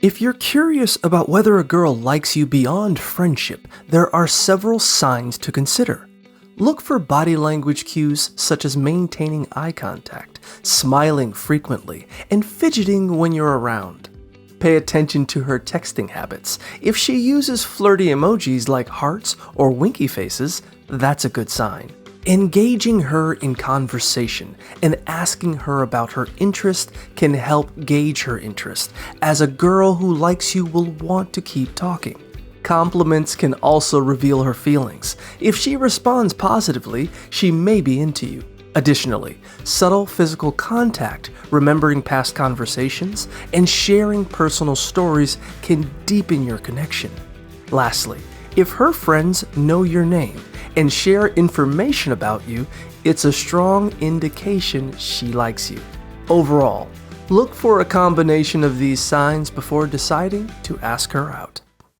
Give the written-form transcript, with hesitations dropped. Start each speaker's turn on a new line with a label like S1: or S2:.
S1: If you're curious about whether a girl likes you beyond friendship, there are several signs to consider. Look for body language cues such as maintaining eye contact, smiling frequently, and fidgeting when you're around. Pay attention to her texting habits. If she uses flirty emojis like hearts or winky faces, that's a good sign. Engaging her in conversation and asking her about her interest can help gauge her interest, as a girl who likes you will want to keep talking. Compliments can also reveal her feelings. If she responds positively, she may be into you. Additionally, subtle physical contact, remembering past conversations, and sharing personal stories can deepen your connection. Lastly, if her friends know your name and share information about you, it's a strong indication she likes you. Overall, look for a combination of these signs before deciding to ask her out.